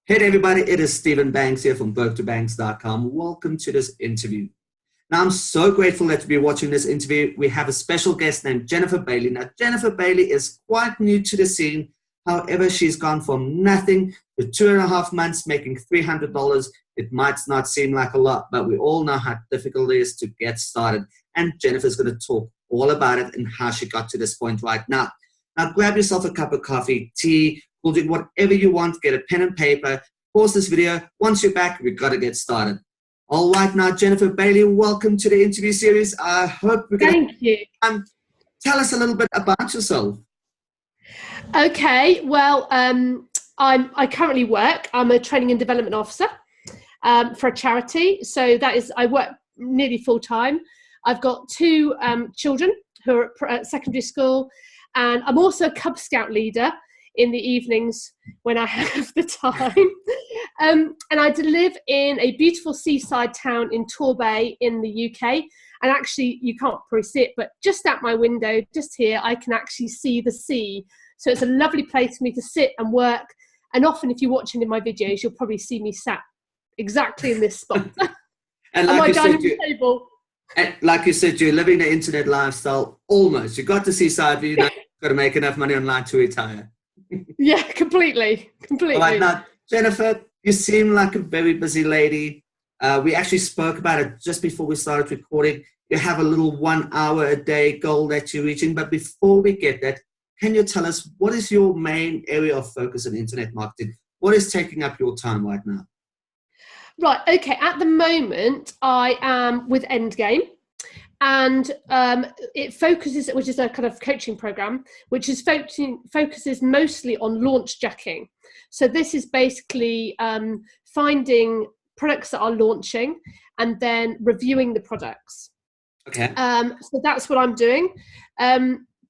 Hey everybody, it is Stephen Banks here from BrokeToBanks.com. Welcome to this interview. Now, I'm so grateful that you'll be watching this interview. We have a special guest named Jennifer Bailey. Now, Jennifer Bailey is quite new to the scene. However, she's gone from nothing to 2.5 months making $300. It might not seem like a lot, but we all know how difficult it is to get started. And Jennifer's going to talk all about it and how she got to this point right now. Now, grab yourself a cup of coffee, tea, we'll do whatever you want. Get a pen and paper. Pause this video. Once you're back, we've got to get started. All right, now, Jennifer Bailey, welcome to the interview series. I hope we're going Thank you. Tell us a little bit about yourself. Okay, well, I currently work. I'm a training and development officer for a charity. So that is, I work nearly full time. I've got two children who are at secondary school, and I'm also a Cub Scout leader in the evenings when I have the time. And I live in a beautiful seaside town in Torbay in the UK. And actually, you can't probably see it, but just out my window, just here, I can actually see the sea. So it's a lovely place for me to sit and work. And often, if you're watching in my videos, you'll probably see me sat exactly in this spot. And on like my you dining said, table. like you said, you're living the internet lifestyle almost. You got to see side view. Now you've got to make enough money online to retire. Yeah, completely. All right, now, Jennifer, you seem like a very busy lady. We actually spoke about it just before we started recording. You have a little 1 hour a day goal that you're reaching. But before we get that, can you tell us what is your main area of focus in internet marketing? What is taking up your time right now? Right, okay. At the moment, I am with Endgame. And it focuses, which is a kind of coaching program, which is focuses mostly on launch jacking. So this is basically finding products that are launching and then reviewing the products. Okay. So that's what I'm doing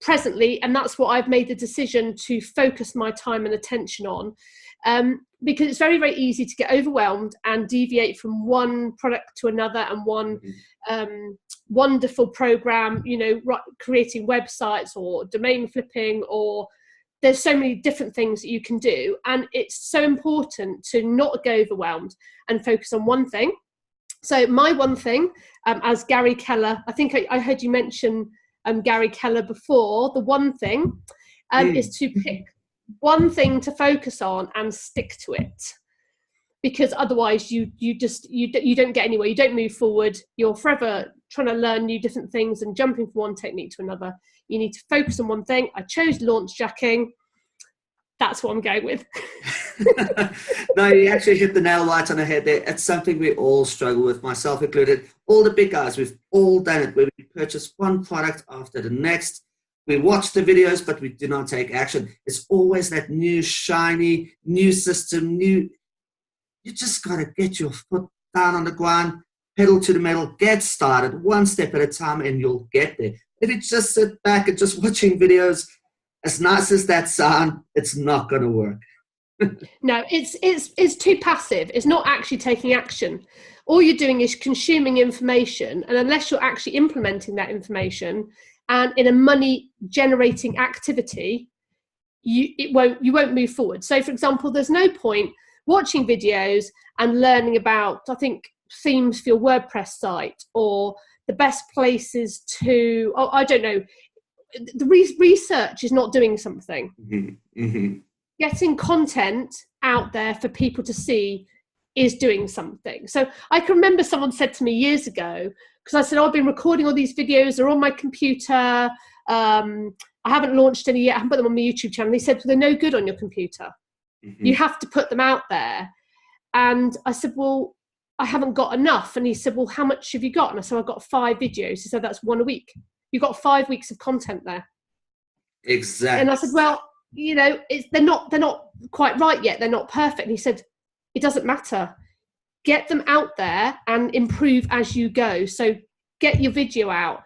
presently, and that's what I've made the decision to focus my time and attention on. Because it's very, very easy to get overwhelmed and deviate from one product to another and one wonderful program, creating websites or domain flipping, or there's so many different things that you can do. And it's so important to not get overwhelmed and focus on one thing. So my one thing, as Gary Keller, I think I heard you mention Gary Keller before, the one thing is to pick one thing to focus on and stick to it, because otherwise you don't get anywhere. You don't move forward. You're forever trying to learn new different things and jumping from one technique to another. You need to focus on one thing. I chose launch jacking. That's what I'm going with. No, you actually hit the nail right on the head there. It's something we all struggle with, myself included. All the big guys, we've all done it, where we purchase one product after the next. We watch the videos, but we do not take action. It's always that new, shiny, new system, You just got to get your foot down on the ground, pedal to the metal, get started one step at a time, and you'll get there. If you just sit back and just watching videos, as nice as that sound, it's not going to work. No, it's too passive. It's not actually taking action. All you're doing is consuming information, and unless you're actually implementing that information and in a money generating activity, you won't move forward. So for example, there's no point watching videos and learning about, I think, themes for your WordPress site, or the best places to, I don't know, the research is not doing something. Mm-hmm. Mm-hmm. Getting content out there for people to see is doing something. So I can remember someone said to me years ago, because I said, I've been recording all these videos, they're on my computer. I haven't launched any yet. I haven't put them on my YouTube channel. They said, well, they're no good on your computer. Mm-hmm. You have to put them out there. And I said, well, I haven't got enough. And he said, well, how much have you got? And I said, I've got 5 videos. He said, that's 1 a week. You've got 5 weeks of content there. Exactly. And I said, well, they're not quite right yet. They're not perfect. And he said, it doesn't matter. Get them out there and improve as you go. So get your video out,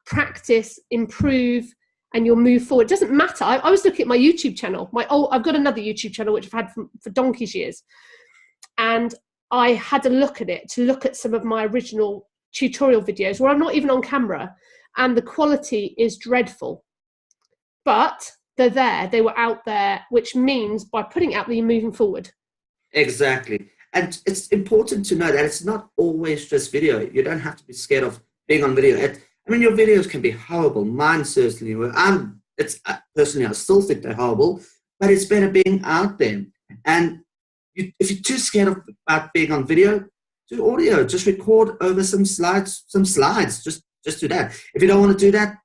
practice, improve, and you'll move forward. It doesn't matter. I was looking at my YouTube channel. I've got another YouTube channel, which I've had for donkey's years. And I had a look at it to look at some of my original tutorial videos where I'm not even on camera, and the quality is dreadful. But they're there, they were out there, which means by putting it out there, you're moving forward. Exactly. And it's important to know that it's not always just video. You don't have to be scared of being on video. I mean, your videos can be horrible. Mine certainly were. Personally, I still think they're horrible, but it's better being out there. And if you're too scared about being on video, do audio. Just record over some slides. Just do that. If you don't want to do that,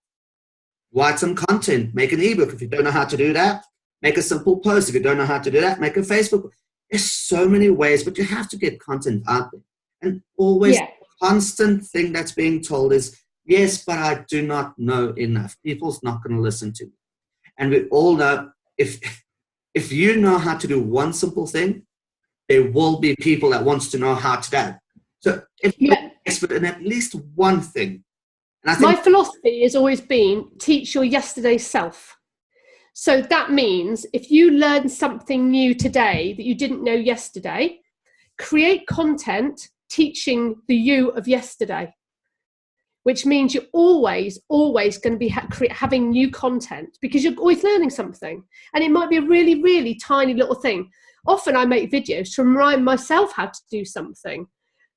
write some content. Make an ebook. If you don't know how to do that, make a simple post. If you don't know how to do that, make a Facebook. There's so many ways, but you have to get content out there. And always the constant thing that's being told is, yes, but I do not know enough. People's not going to listen to me. And we all know if you know how to do one simple thing, there will be people that wants to know how to do that. So if you're an expert in at least one thing. And I think my philosophy has always been teach your yesterday self. So that means if you learn something new today that you didn't know yesterday, create content teaching the you of yesterday, which means you're always going to be having new content because you're always learning something. And it might be a really, really tiny little thing. Often I make videos to remind myself how to do something.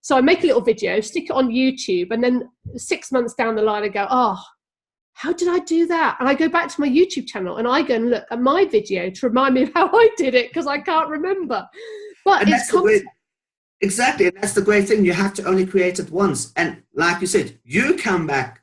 So I make a little video, stick it on YouTube, and then 6 months down the line I go, oh, how did I do that? And I go back to my YouTube channel and I go and look at my video to remind me of how I did it because I can't remember. But and it's constant. Exactly. And that's the great thing. You have to only create it once. And like you said, you come back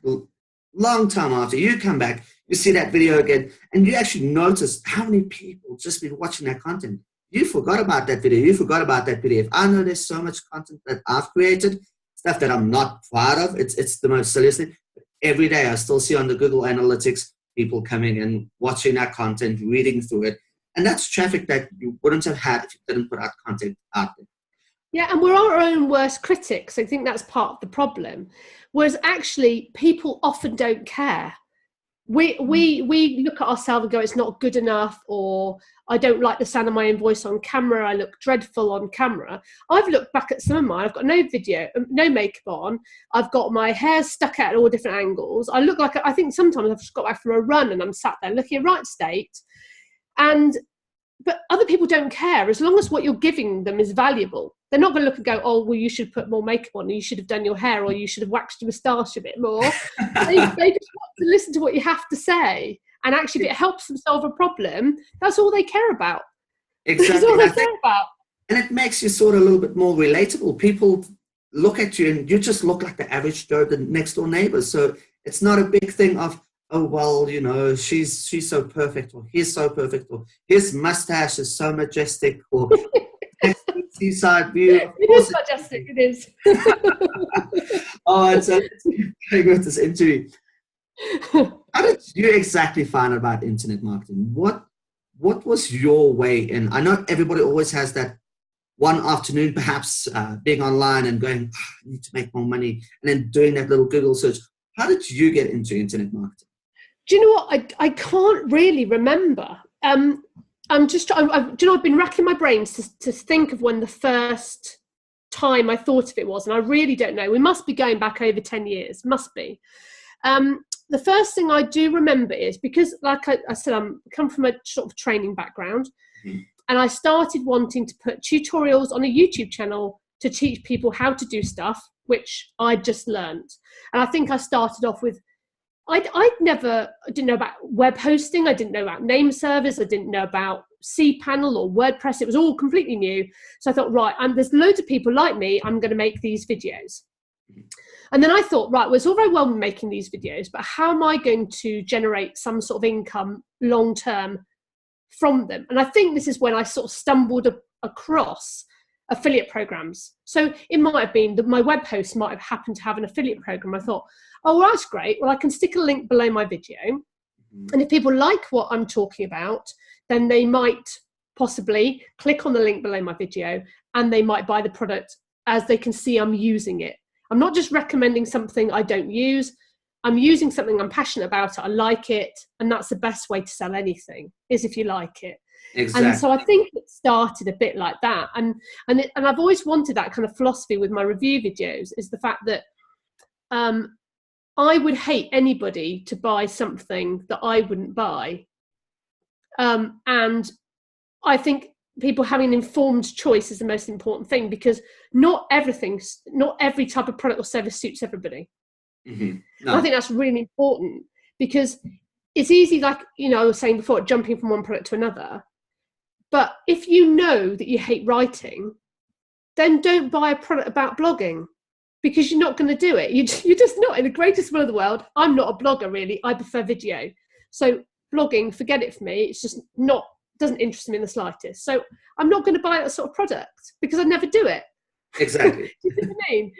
long time after, you come back, you see that video again, and you actually notice how many people just been watching that content. You forgot about that video. You forgot about that PDF. I know there's so much content that I've created, stuff that I'm not proud of. It's the most silliest thing. Every day I still see on the Google Analytics people coming and watching that content, reading through it. And that's traffic that you wouldn't have had if you didn't put out content out there. Yeah, and we're our own worst critics. I think that's part of the problem. Whereas actually people often don't care. We look at ourselves and go, it's not good enough, or I don't like the sound of my own voice on camera, I look dreadful on camera. I've looked back at some of mine, I've got no video, no makeup on, I've got my hair stuck out at all different angles. I look like, I think sometimes I've just got back from a run and I'm sat there looking in right state. But other people don't care as long as what you're giving them is valuable. They're not going to look and go, oh, well, you should put more makeup on, or you should have done your hair, or you should have waxed your moustache a bit more. They just want to listen to what you have to say. And actually, if it helps them solve a problem, that's all they care about. Exactly. That's all they care about. And it makes you sort of a little bit more relatable. People look at you and you just look like the average Joe, the next door neighbor. So it's not a big thing of, oh, well, you know, she's so perfect, or he's so perfect, or his mustache is so majestic, or seaside view. It is majestic, it is. Oh, and so let's keep going with this interview. How did you exactly find out about internet marketing? What was your way in? I know everybody always has that one afternoon, perhaps being online and going, oh, I need to make more money, and then doing that little Google search. How did you get into internet marketing? Do you know what? I can't really remember. I've been racking my brains to think of when the first time I thought of it was, and I really don't know. We must be going back over 10 years, must be. The first thing I do remember is, because like I said, I come from a sort of training background, and I started wanting to put tutorials on a YouTube channel to teach people how to do stuff, which I just learned. And I think I started off with, I didn't know about web hosting. I didn't know about name servers. I didn't know about cPanel or WordPress. It was all completely new. So I thought, right, there's loads of people like me. I'm going to make these videos. And then I thought, right, well, it's all very well making these videos, but how am I going to generate some sort of income long-term from them? And I think this is when I sort of stumbled across affiliate programs. So it might have been that my web host might have happened to have an affiliate program. I thought, oh, well, that's great. Well, I can stick a link below my video. And if people like what I'm talking about, then they might possibly click on the link below my video and they might buy the product as they can see I'm using it. I'm not just recommending something I don't use. I'm using something I'm passionate about. I like it. And that's the best way to sell anything, is if you like it. Exactly. And so I think it started a bit like that. And I've always wanted that kind of philosophy with my review videos, is the fact that I would hate anybody to buy something that I wouldn't buy. And I think people having an informed choice is the most important thing, because not every type of product or service suits everybody. Mm-hmm. No. I think that's really important, because it's easy, like, I was saying before, jumping from one product to another. But if you know that you hate writing, then don't buy a product about blogging, because you're not going to do it. You're just not. In the greatest will of the world, I'm not a blogger, really. I prefer video. So blogging, forget it for me. It's just doesn't interest me in the slightest. So I'm not going to buy that sort of product, because I never do it. Exactly. Do you know what I mean?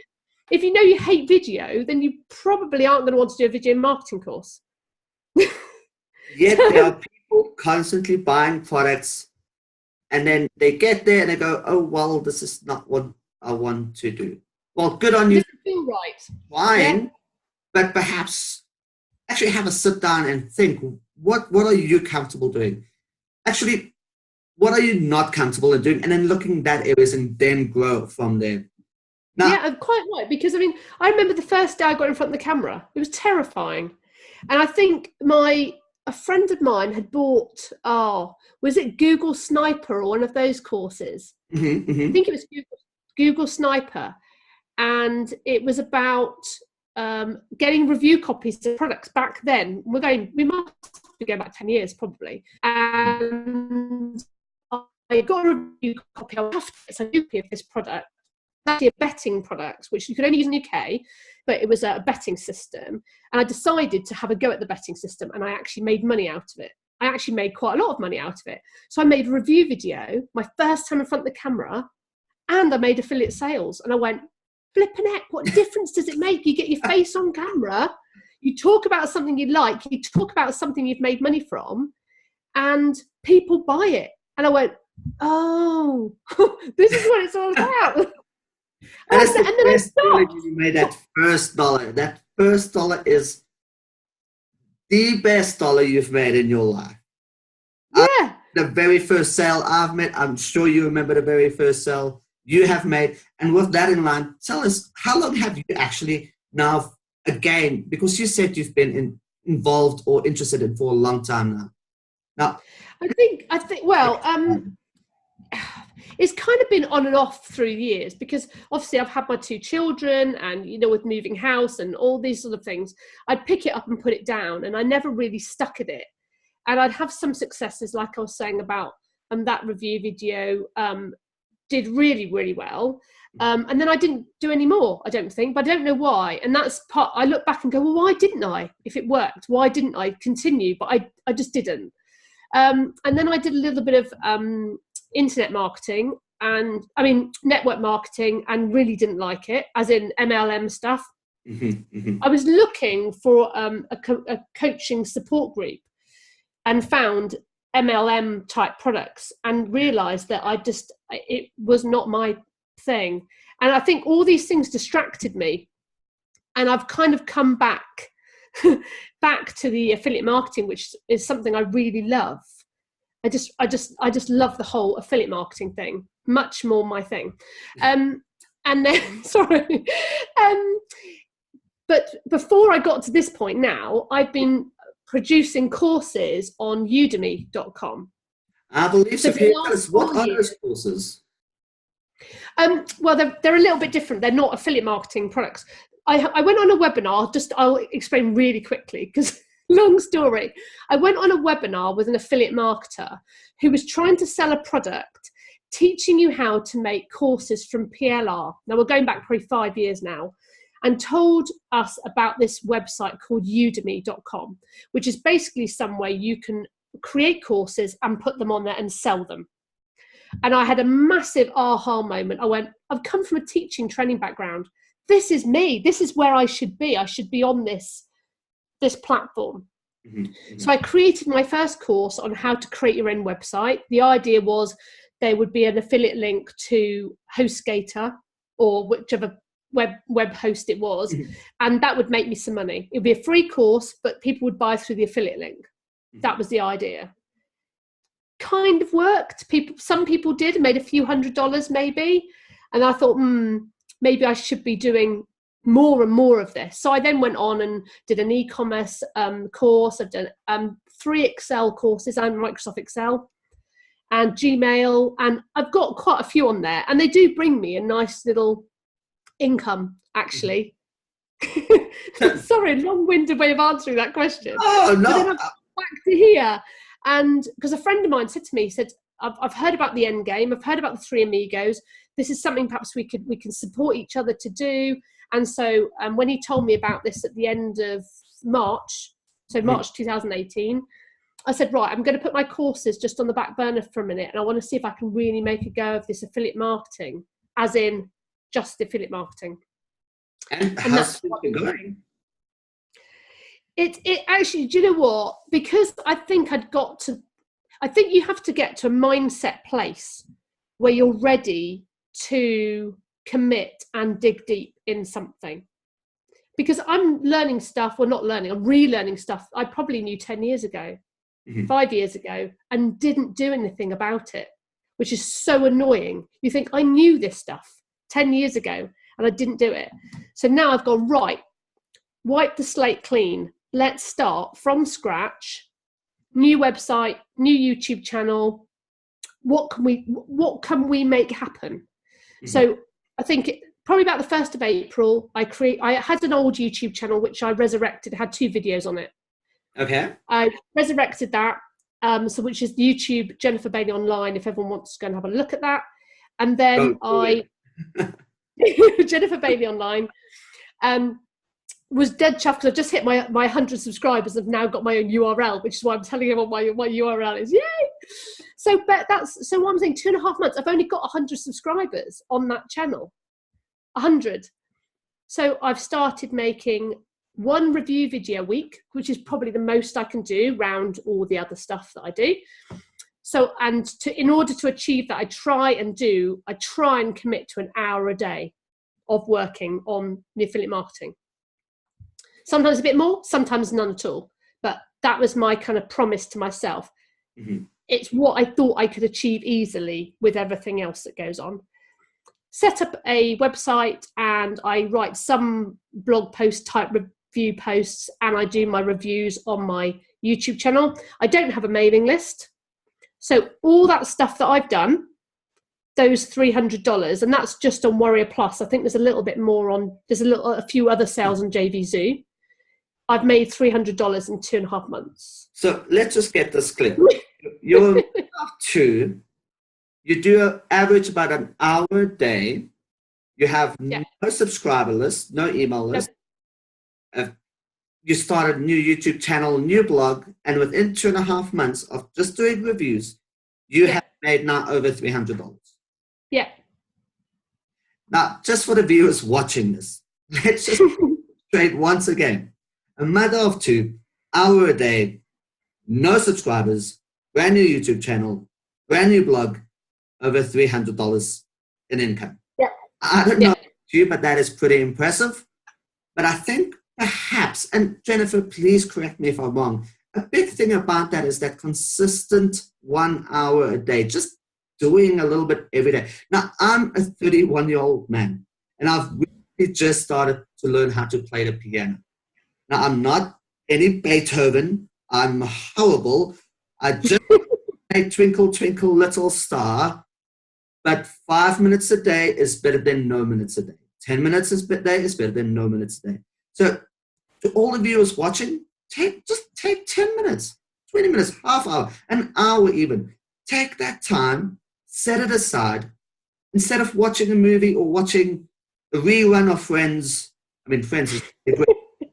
If you know you hate video, then you probably aren't going to want to do a video marketing course. Yet there are people constantly buying products, and then they get there and they go, oh, well, this is not what I want to do. Well, good on you. Feel right. Buying, yeah. But perhaps actually have a sit down and think, what are you comfortable doing? Actually, what are you not comfortable in doing? And then looking at that areas and then grow from there. Now, yeah, quite right. Because I remember the first day I got in front of the camera. It was terrifying. And I think a friend of mine had bought, was it Google Sniper or one of those courses? Mm-hmm, mm-hmm. I think it was Google Sniper. And it was about getting review copies of products back then. We must be going back 10 years probably. And I got a review copy. I have a copy of this product. Actually a betting product, which you could only use in the UK, but it was a betting system. And I decided to have a go at the betting system, and I actually made money out of it. I actually made quite a lot of money out of it. So I made a review video, my first time in front of the camera, and I made affiliate sales. And I went, flipping heck, what difference does it make? You get your face on camera, you talk about something you like, you talk about something you've made money from, and people buy it. And I went, oh, this is what it's all about. And that's the best feeling when you made that first dollar. That first dollar is the best dollar you've made in your life. Yeah. The very first sale I've made, I'm sure you remember the very first sale you have made. And with that in mind, tell us, how long have you actually now, again, because you said you've been involved or interested in for a long time now. Now, I think, well, it's kind of been on and off through years, because obviously I've had my 2 children, and, with moving house and all these sort of things, I'd pick it up and put it down, and I never really stuck at it. And I'd have some successes, like I was saying about that review video, did really, really well. And then I didn't do any more, I don't think, but I don't know why. And that's part, I look back and go, well, why didn't I? If it worked, why didn't I continue? But I just didn't. And then I did a little bit of internet marketing, and network marketing, and really didn't like it, as in MLM stuff. Mm-hmm, mm-hmm. I was looking for a coaching support group, and found MLM type products, and realized that it was not my thing. And I think all these things distracted me, and I've kind of come back to the affiliate marketing, which is something I really love. I just love the whole affiliate marketing thing, much more my thing. And then, sorry. But before I got to this point now, I've been producing courses on udemy.com. I believe so. What are those courses? Well, they're a little bit different. They're not affiliate marketing products. I went on a webinar, I'll explain really quickly, because long story. I went on a webinar with an affiliate marketer who was trying to sell a product, teaching you how to make courses from PLR. Now, we're going back probably 5 years now, and told us about this website called udemy.com, which is basically somewhere you can create courses and put them on there and sell them. And I had a massive aha moment. I went, I've come from a teaching training background. This is me. This is where I should be. I should be on this platform. Mm-hmm. So I created my first course on how to create your own website. The idea was there would be an affiliate link to HostGator or whichever web host it was, mm-hmm. and that would make me some money. It would be a free course, but people would buy through the affiliate link. Mm-hmm. That was the idea. Kind of worked. Some people did, made a few $100s maybe, and I thought, maybe I should be doing more and more of this. So I then went on and did an e-commerce course. I've done 3 Excel courses and Microsoft Excel. and Gmail, and I've got quite a few on there, and they do bring me a nice little income, actually. Sorry, long-winded way of answering that question. Oh, no. But then I'm back to here, and because a friend of mine said to me, he said, I've heard about the end game, I've heard about the Three Amigos, this is something perhaps we can support each other to do. And so when he told me about this at the end of March, so March 2018, I said, right, I'm going to put my courses just on the back burner for a minute, and I want to see if I can really make a go of this affiliate marketing, as in just affiliate marketing. And how's it going? It actually, do you know what? Because I think you have to get to a mindset place where you're ready to commit and dig deep in something. Because I'm learning stuff, well, not learning, I'm relearning stuff I probably knew 10 years ago, 5 years ago, and didn't do anything about it, which is so annoying. You think, I knew this stuff 10 years ago and I didn't do it. So now I've gone, right, wipe the slate clean. Let's start from scratch. New website, new YouTube channel. What can we make happen? So I think probably about the 1st of April, I had an old YouTube channel which I resurrected. It had 2 videos on it. Okay. I resurrected that, which is YouTube Jennifer Bailey Online, if everyone wants to go and have a look at that. And then Jennifer Bailey Online, was dead chuffed because I just hit my 100 subscribers. I've now got my own URL, which is why I'm telling you what my URL is. Yay! So what I'm saying, 2.5 months, I've only got 100 subscribers on that channel. 100. So I've started making 1 review video a week, which is probably the most I can do around all the other stuff that I do. So, in order to achieve that, I try and commit to an hour a day of working on the affiliate marketing. Sometimes a bit more, sometimes none at all. But that was my kind of promise to myself. It's what I thought I could achieve easily with everything else that goes on. Set up a website, and I write some blog post type review posts, and I do my reviews on my YouTube channel. I don't have a mailing list. So all that stuff that I've done, those $300, and that's just on Warrior Plus. I think there's a little bit more a few other sales on JVZoo. I've made $300 in 2.5 months. So let's just get this clear. You're up to, you do an average about an hour a day. You have no subscriber list, no email list. You started a new YouTube channel, new blog, and within 2.5 months of just doing reviews, you have made now over $300. Yeah. Now, just for the viewers watching this, let's just trade once again. A mother of 2, hour a day, no subscribers, brand new YouTube channel, brand new blog, over $300 in income. Yeah. I don't know about you, but that is pretty impressive. But I think perhaps, and Jennifer, please correct me if I'm wrong, a big thing about that is that consistent 1 hour a day, just doing a little bit every day. Now, I'm a 31-year-old man, and I've really just started to learn how to play the piano. Now, I'm not any Beethoven. I'm horrible. I just play Twinkle, Twinkle, Little Star. But 5 minutes a day is better than no minutes a day. 10 minutes a day is better than no minutes a day. So to all the viewers watching, just take 10 minutes, 20 minutes, half hour, an hour even. Take that time, set it aside. Instead of watching a movie or watching a rerun of Friends. I mean, Friends is great.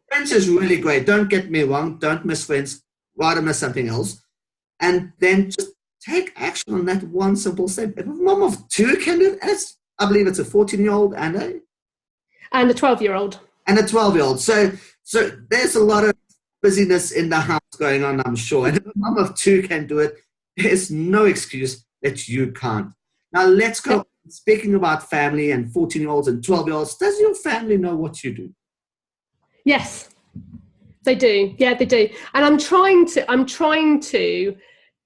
Friends is really great. Don't get me wrong. Don't miss Friends. Rather miss something else. And then just take action on that one simple step. If a mom of 2 can do it, I believe it's a 14-year-old and a 12-year-old. And a 12-year-old. So there's a lot of busyness in the house going on, I'm sure. And if a mom of 2 can do it, there's no excuse that you can't. Now let's go. Speaking about family and 14-year-olds and 12-year-olds, does your family know what you do? Yes, they do. Yeah, they do. And I'm trying to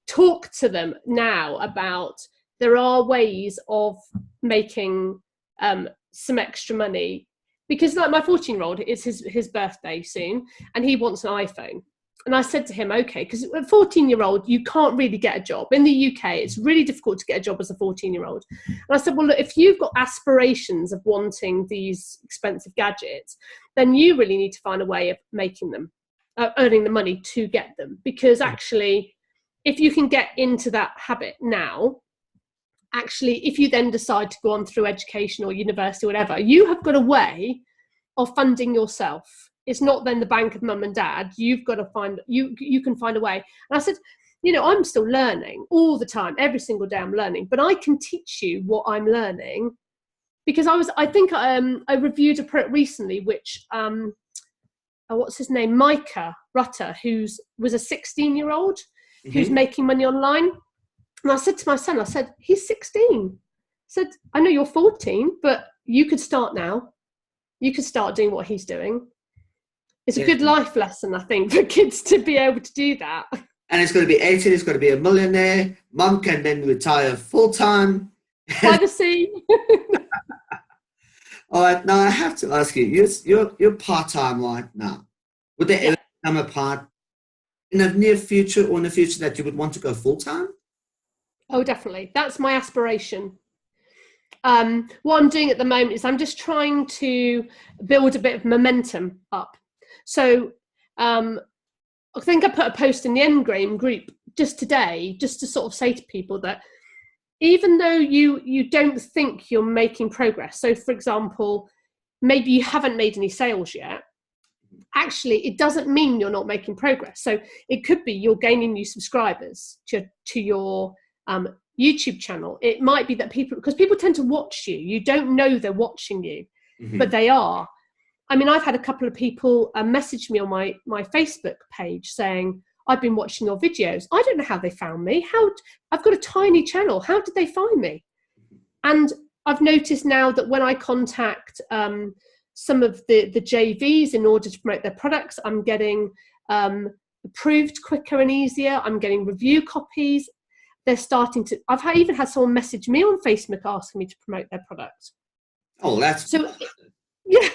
talk to them now about there are ways of making some extra money, because like my 14-year-old, it's his birthday soon, and he wants an iPhone. And I said to him, okay, because a 14-year-old, you can't really get a job. In the UK, it's really difficult to get a job as a 14-year-old. And I said, well, look, if you've got aspirations of wanting these expensive gadgets, then you really need to find a way of making them, earning the money to get them. Because actually, if you can get into that habit now, actually, if you then decide to go on through education or university or whatever, you have got a way of funding yourself. It's not then the bank of mum and dad. You've got to find, you can find a way. And I said, you know, I'm still learning all the time. Every single day I'm learning, but I can teach you what I'm learning, because I think I reviewed a product recently, which, what's his name? Micah Rutter, was a 16-year-old who's making money online. And I said to my son, I said, he's 16. I said, I know you're 14, but you could start now. You could start doing what he's doing. It's a good life lesson, I think, for kids to be able to do that. And it's going to be 18, it's going to be a millionaire. Mum can then retire full-time. By the sea. All right, now I have to ask you, you're part-time right now. Would there ever come a part in the near future or in the future that you would want to go full-time? Oh, definitely. That's my aspiration. What I'm doing at the moment is I'm just trying to build a bit of momentum up. So I think I put a post in the Endgame group just today, just to sort of say to people that even though you don't think you're making progress, so for example, maybe you haven't made any sales yet, actually it doesn't mean you're not making progress. So it could be you're gaining new subscribers to your YouTube channel. It might be that because people tend to watch you, you don't know they're watching you, but they are. I mean, I've had a couple of people message me on my Facebook page saying, I've been watching your videos. I don't know how they found me. I've got a tiny channel. How did they find me? And I've noticed now that when I contact some of the JVs in order to promote their products, I'm getting approved quicker and easier. I'm getting review copies. They're starting to, I've even had someone message me on Facebook asking me to promote their product. Oh, that's... So, yeah.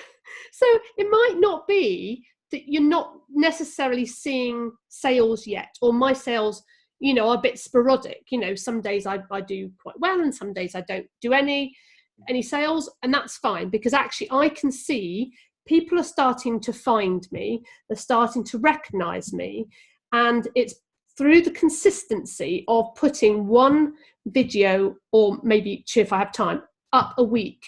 So it might not be that you're not necessarily seeing sales yet, or my sales, you know, are a bit sporadic. You know, some days I do quite well and some days I don't do any sales, and that's fine, because actually I can see people are starting to find me, they're starting to recognize me, and it's through the consistency of putting one video, or maybe two if I have time, up a week.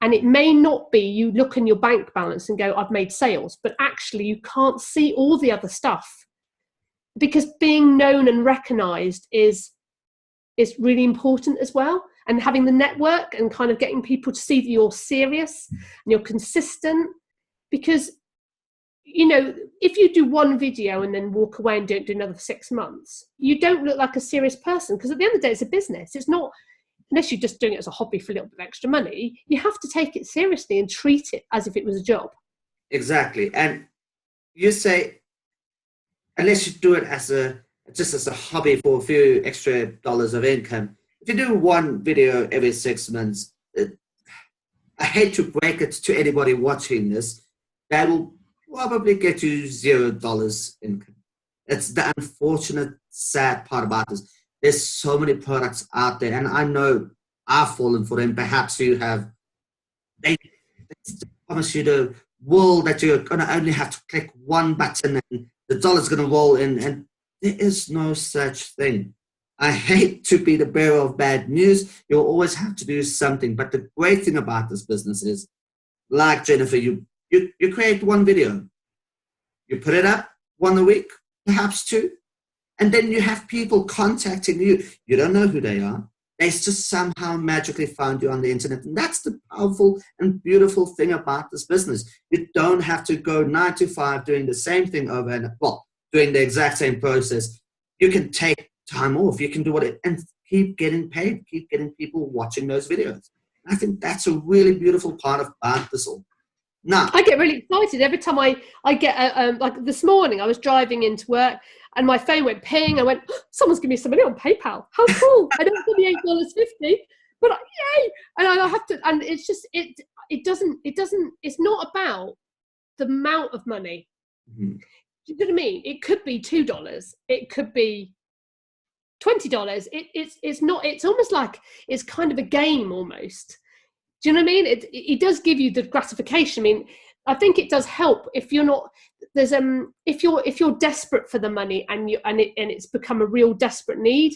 And it may not be you look in your bank balance and go, I've made sales, but actually you can't see all the other stuff, because being known and recognized is really important as well. And having the network and kind of getting people to see that you're serious and you're consistent, because, you know, if you do one video and then walk away and don't do another for 6 months, you don't look like a serious person, because at the end of the day, it's a business. It's not, unless you're just doing it as a hobby for a little bit of extra money, you have to take it seriously and treat it as if it was a job. Exactly. And you say, unless you do it just as a hobby for a few extra dollars of income, if you do one video every 6 months, I hate to break it to anybody watching this, that will probably get you $0 income. It's the unfortunate, sad part about this. There's so many products out there, and I know I've fallen for them. Perhaps you have. They promise you the world that you're going to only have to click one button and the dollar's going to roll in, and there is no such thing. I hate to be the bearer of bad news. You'll always have to do something. But the great thing about this business is, like Jennifer, you create one video, you put it up one a week, perhaps two. And then you have people contacting you. You don't know who they are. They just somehow magically found you on the internet. And that's the powerful and beautiful thing about this business. You don't have to go 9 to 5 doing the same thing over and, well, doing the exact same process. You can take time off. You can do and keep getting paid, keep getting people watching those videos. I think that's a really beautiful part about this all. Now, I get really excited every time I get, like this morning, I was driving into work and my phone went ping. I went, oh, someone's giving me some money on PayPal. How cool. I don't give me $8.50, but yay. And I have to, and it's just, it's not about the amount of money. Mm-hmm. Do you know what I mean? It could be $2. It could be $20. It's not. It's almost like it's kind of a game almost. Do you know what I mean? It does give you the gratification. I mean, I think it does help if you're not. There's if you're desperate for the money and it's become a real desperate need.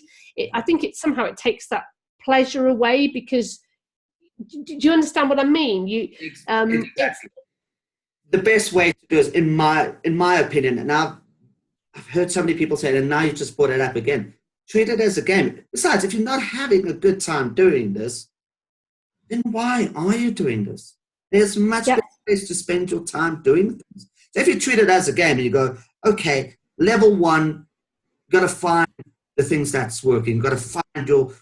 I think it somehow it takes that pleasure away, because do you understand what I mean? Exactly. The best way to do it, in my opinion, and I've heard so many people say it, and now you just brought it up again. Treat it as a game. Besides, if you're not having a good time doing this, then why are you doing this? There's much better ways to spend your time doing things. So if you treat it as a game and you go, okay, level 1, you've got to find the things that's working. You've got to find your,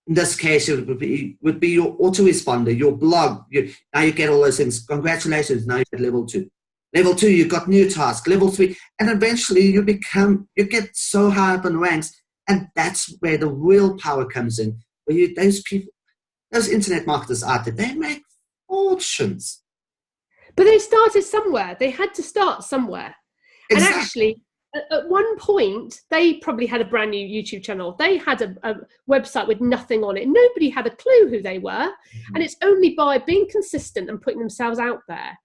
in this case, it would be your autoresponder, your blog. Now you get all those things. Congratulations, now you're at level 2. Level 2, you've got new tasks. Level 3, and eventually you get so high up in ranks, and that's where the real power comes in. Where those internet marketers out there, they make fortunes. But they started somewhere. They had to start somewhere. Exactly. And actually, at one point, they probably had a brand new YouTube channel. They had a website with nothing on it. Nobody had a clue who they were. Mm-hmm. And it's only by being consistent and putting themselves out there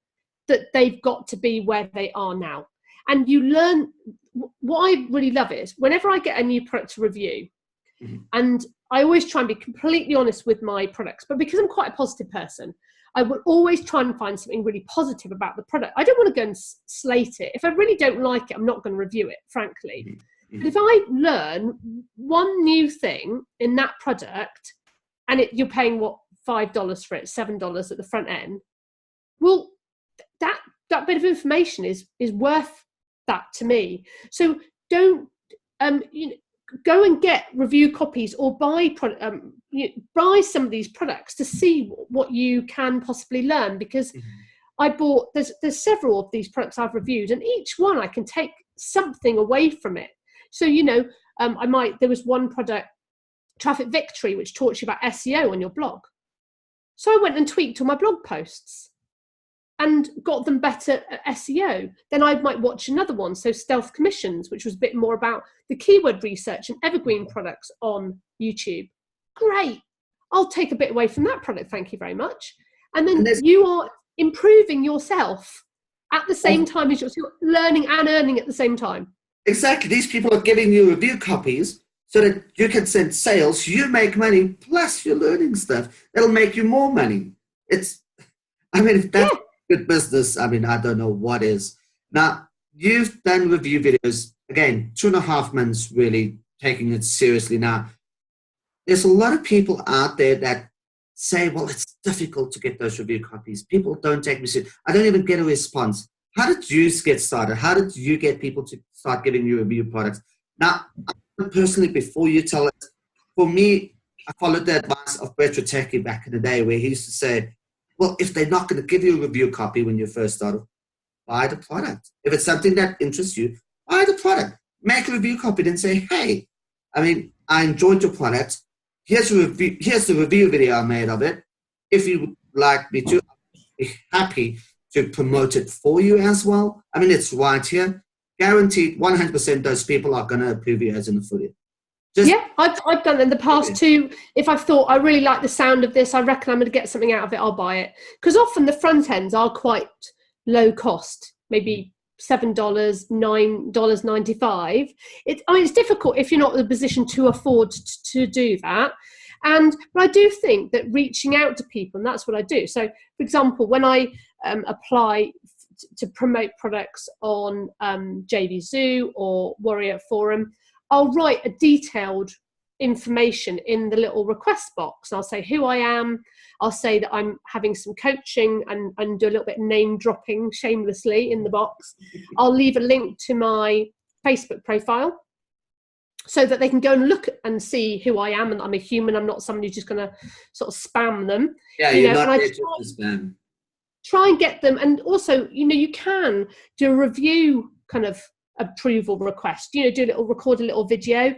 that they've got to be where they are now. And you learn. What I really love is whenever I get a new product to review, mm-hmm. and I always try and be completely honest with my products, but because I'm quite a positive person, I will always try and find something really positive about the product. I don't want to go and slate it. If I really don't like it, I'm not going to review it, frankly. Mm-hmm. But if I learn one new thing in that product, and you're paying, $5 for it, $7 at the front end, well, that bit of information is worth that to me. So don't go and get review copies or buy some of these products to see what you can possibly learn, because mm-hmm. there's several of these products I've reviewed, and each one I can take something away from it. So there was one product, Traffic Victory, which taught you about SEO on your blog. So I went and tweaked all my blog posts and got them better at SEO. Then I might watch another one, so Stealth Commissions, which was a bit more about the keyword research and evergreen products on YouTube. Great. I'll take a bit away from that product, thank you very much. And then you are improving yourself at the same time as you're learning and earning at the same time. Exactly. These people are giving you review copies so that you can send sales, you make money, plus you're learning stuff. That'll make you more money. If that's good business, I don't know what is. Now, you've done review videos, again, 2.5 months really taking it seriously. Now, there's a lot of people out there that say, well, it's difficult to get those review copies. People don't take me seriously. I don't even get a response. How did you get started? How did you get people to start giving you review products? Now, personally, before you tell us, for me, I followed the advice of Brett Ratecki back in the day, where he used to say, well, if they're not going to give you a review copy when you first start, buy the product. If it's something that interests you, buy the product. Make a review copy and say, hey, I enjoyed your product. Here's the review video I made of it. If you would like me to, I'll be happy to promote it for you as well. It's right here. Guaranteed 100% those people are going to approve you as an affiliate. I've done it in the past too. If I've thought I really like the sound of this, I reckon I'm going to get something out of it, I'll buy it. Because often the front ends are quite low cost, maybe $7, $9.95. It's difficult if you're not in a position to afford to do that. But I do think that reaching out to people, and that's what I do. So, for example, when I apply to promote products on JVZoo or Warrior Forum, I'll write a detailed information in the little request box. I'll say who I am. I'll say that I'm having some coaching and do a little bit of name dropping shamelessly in the box. I'll leave a link to my Facebook profile so that they can go and look and see who I am, and I'm a human. I'm not somebody who's just going to sort of spam them. Yeah, you're not there to spam. Try and get them. And also, you can do a review kind of approval request, record a little video,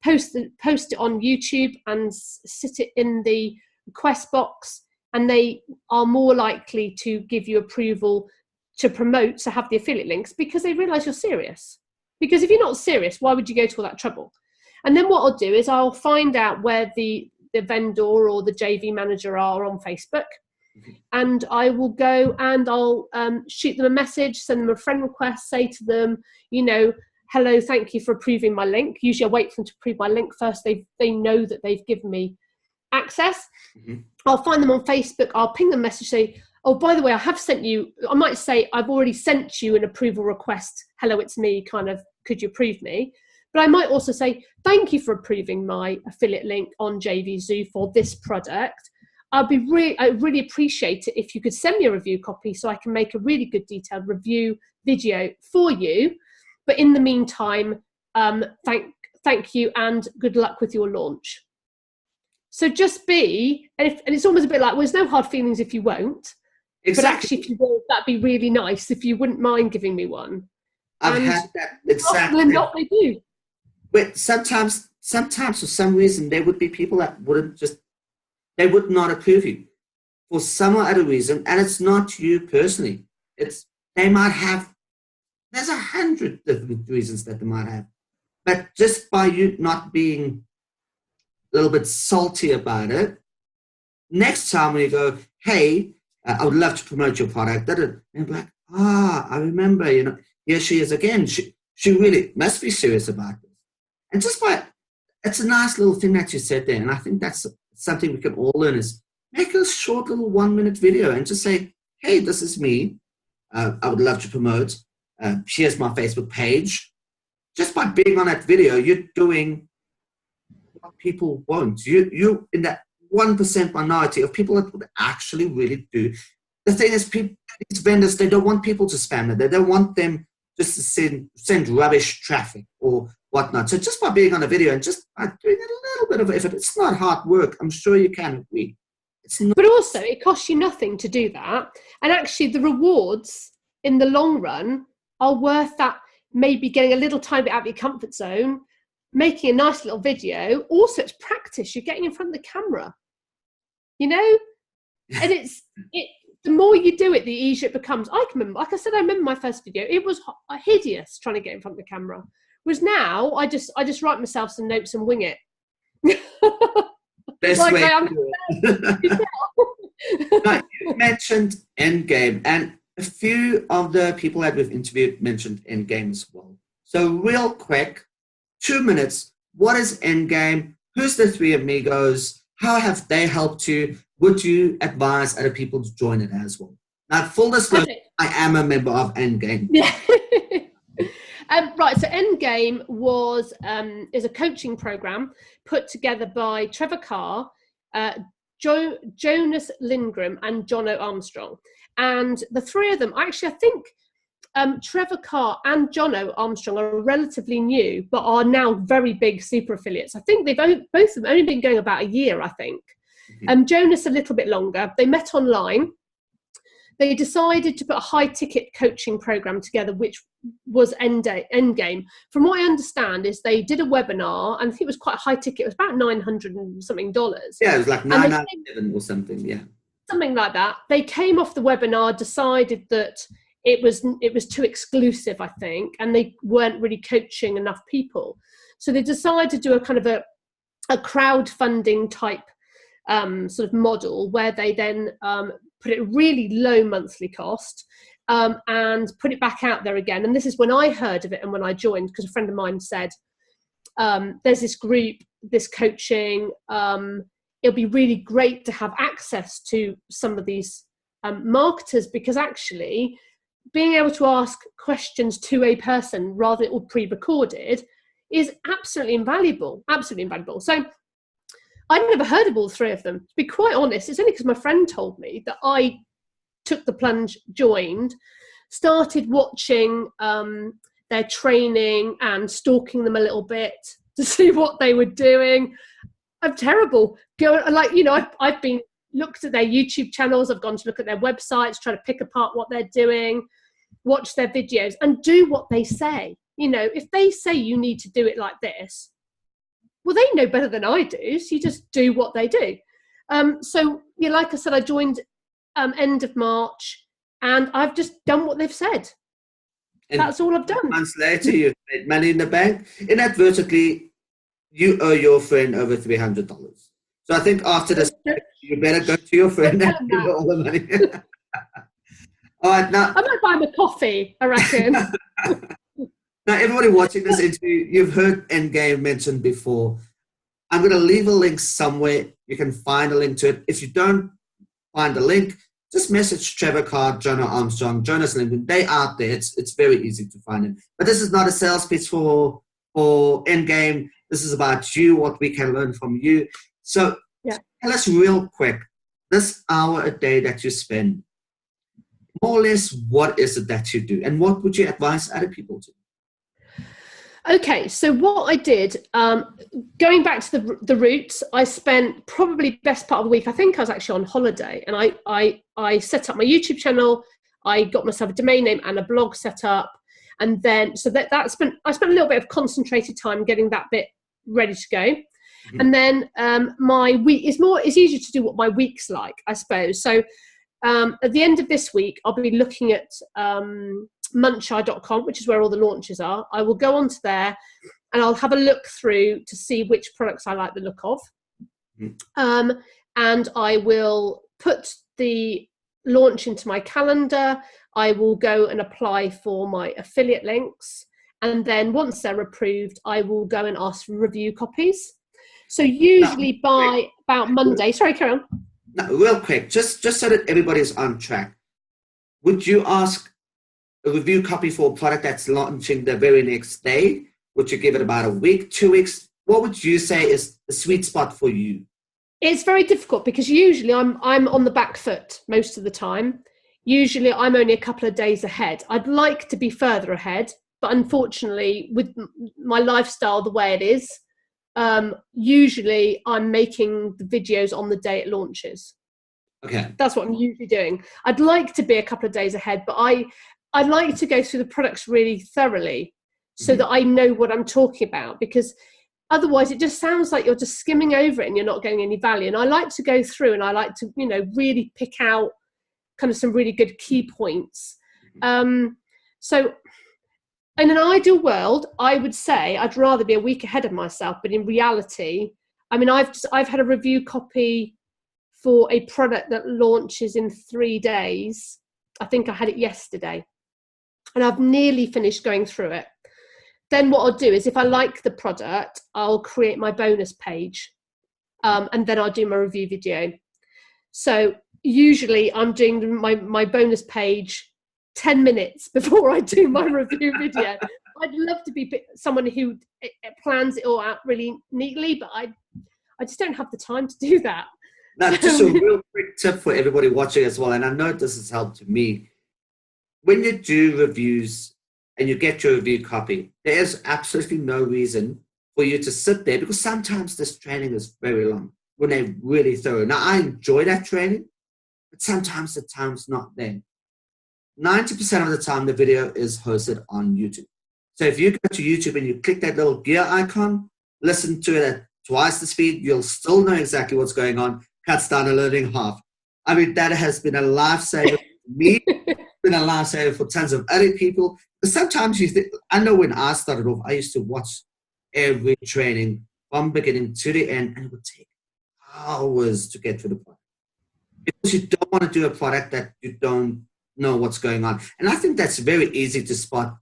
post it on YouTube and sit it in the request box, and they are more likely to give you approval to promote, to have the affiliate links, because they realize you're serious. Because if you're not serious, why would you go to all that trouble? And then what I'll do is I'll find out where the vendor or the JV manager are on Facebook. And I will go and I'll shoot them a message, send them a friend request, say to them, you know, hello, thank you for approving my link. Usually I wait for them to approve my link first. They know that they've given me access. I'll find them on Facebook. I'll ping them a message, say, oh, by the way, I have sent you, I might say, I've already sent you an approval request. Hello, it's me, kind of, could you approve me? But I might also say, thank you for approving my affiliate link on JVZoo for this product. I really appreciate it if you could send me a review copy so I can make a really good detailed review video for you. But in the meantime, thank you and good luck with your launch. So just be, and it's almost a bit like, well, there's no hard feelings if you won't. Exactly. But actually, if you will, that'd be really nice if you wouldn't mind giving me one. I've had that exactly. Not they do. But sometimes for some reason, there would be people that they would not approve you for some other reason, and it's not you personally. They might have. There's 100 different reasons that they might have, but just by you not being a little bit salty about it, next time when you go, hey, I would love to promote your product, and they're like, I remember, you know, here she is again. She really must be serious about this. And just it's a nice little thing that you said there, and I think that's something we can all learn is make a short little 1-minute video and just say, hey, this is me. I would love to promote. Here's my Facebook page. Just by being on that video, you're doing what people won't. You in that 1% minority of people that would actually really do. The thing is, these vendors, they don't want people to spam them. They don't want them just to send rubbish traffic or whatnot. So just by being on a video and just by doing a little bit of effort, it's not hard work. I'm sure you can agree. But also, it costs you nothing to do that. And actually, the rewards in the long run are worth that, maybe getting a little tiny bit out of your comfort zone, making a nice little video. Also, it's practice. You're getting in front of the camera, you know? And the more you do it, the easier it becomes. I can remember, like I said, I remember my first video. It was hideous trying to get in front of the camera. Whereas now, I just write myself some notes and wing it. Best way to do it. Now, you mentioned Endgame, and a few of the people that we've interviewed mentioned Endgame as well. So real quick, 2 minutes, what is Endgame? Who's the Three Amigos? How have they helped you? Would you advise other people to join it as well? Now, full disclosure, I am a member of Endgame. Yeah. Right, so Endgame is a coaching program put together by Trevor Carr, Jonas Lindgren, and Jono Armstrong. And the three of them, actually, I think Trevor Carr and Jono Armstrong are relatively new, but are now very big super affiliates. I think both of them only been going about a year, I think. Jonas a little bit longer. They met online. They decided to put a high ticket coaching program together, which was Endgame. From what I understand is they did a webinar, and I think it was quite high ticket. It was about $900 and something. Yeah, it was like $997 or something. Yeah, something like that. They came off the webinar, decided that it was too exclusive, I think, and they weren't really coaching enough people. So they decided to do a kind of a crowdfunding type sort of model where they then put it really low monthly cost and put it back out there again. And this is when I heard of it and when I joined, because a friend of mine said, there's this group, this coaching, it'll be really great to have access to some of these marketers, because actually being able to ask questions to a person rather than all pre-recorded is absolutely invaluable, absolutely invaluable. So I'd never heard of all three of them. To be quite honest, it's only because my friend told me that I took the plunge, joined, started watching their training and stalking them a little bit to see what they were doing. I'm terrible. I've been looked at their YouTube channels. I've gone to look at their websites, try to pick apart what they're doing, watch their videos, and do what they say. You know, if they say you need to do it like this, well, they know better than I do. So you just do what they do. So, like I said, I joined end of March. and I've just done what they've said. And that's all I've done. Months later, you've made money in the bank. Inadvertently, you owe your friend over $300. So I think after this, you better go to your friend and give her all the money. All right, now I might buy him a coffee, I reckon. Now, everybody watching this interview, you've heard Endgame mentioned before. I'm going to leave a link somewhere. You can find a link to it. If you don't find the link, just message Trevor Card, Jonah Armstrong, Jonas Lincoln. They out there. It's very easy to find them. But this is not a sales pitch for Endgame. This is about you, what we can learn from you. So tell us real quick, this hour a day that you spend, more or less, what is it that you do? And what would you advise other people to do? Okay, so what I did, going back to the roots, I spent probably best part of the week. I think I was actually on holiday, and I set up my YouTube channel. I got myself a domain name and a blog set up, and then I spent a little bit of concentrated time getting that bit ready to go. Mm-hmm. And then my week it's easier to do what my week's like, I suppose. So at the end of this week, I'll be looking at muncheye.com, which is where all the launches are. I will go onto there and I'll have a look through to see which products I like the look of. And I will put the launch into my calendar. I will go and apply for my affiliate links. And then once they're approved, I will go and ask for review copies. So usually by about Monday, sorry, carry on. No, real quick, just so that everybody's on track, would you ask a review copy for a product that's launching the very next day? Would you give it about a week, 2 weeks? What would you say is the sweet spot for you? It's very difficult because usually I'm on the back foot most of the time. Usually I'm only a couple of days ahead. I'd like to be further ahead, but unfortunately with my lifestyle the way it is, usually I'm making the videos on the day it launches. Okay. That's what I'm usually doing. I'd like to be a couple of days ahead, but I like to go through the products really thoroughly so that I know what I'm talking about, because otherwise it just sounds like you're just skimming over it and you're not getting any value. And I like to go through and I like to, really pick out kind of some really good key points. So in an ideal world, I would say I'd rather be a week ahead of myself, but in reality, I mean, I've had a review copy for a product that launches in 3 days. I think I had it yesterday. And I've nearly finished going through it. Then what I'll do is if I like the product, I'll create my bonus page and then I'll do my review video. So usually I'm doing my bonus page 10 minutes before I do my review video. I'd love to be someone who plans it all out really neatly, but I just don't have the time to do that. Now, just a real quick tip for everybody watching as well, and I know this has helped me. When you do reviews and you get your review copy, there is absolutely no reason for you to sit there, because sometimes this training is very long when they're really thorough. Now, I enjoy that training, but sometimes the time's not there. 90% of the time, the video is hosted on YouTube. So if you go to YouTube and you click that little gear icon, listen to it at twice the speed, you'll still know exactly what's going on. Cuts down a learning half. I mean, that has been a lifesaver for me. Been a lifesaver for tons of other people. But sometimes you think, I know when I started off, I used to watch every training from beginning to the end, and it would take hours to get through the product. Because you don't want to do a product that you don't know what's going on. And I think that's very easy to spot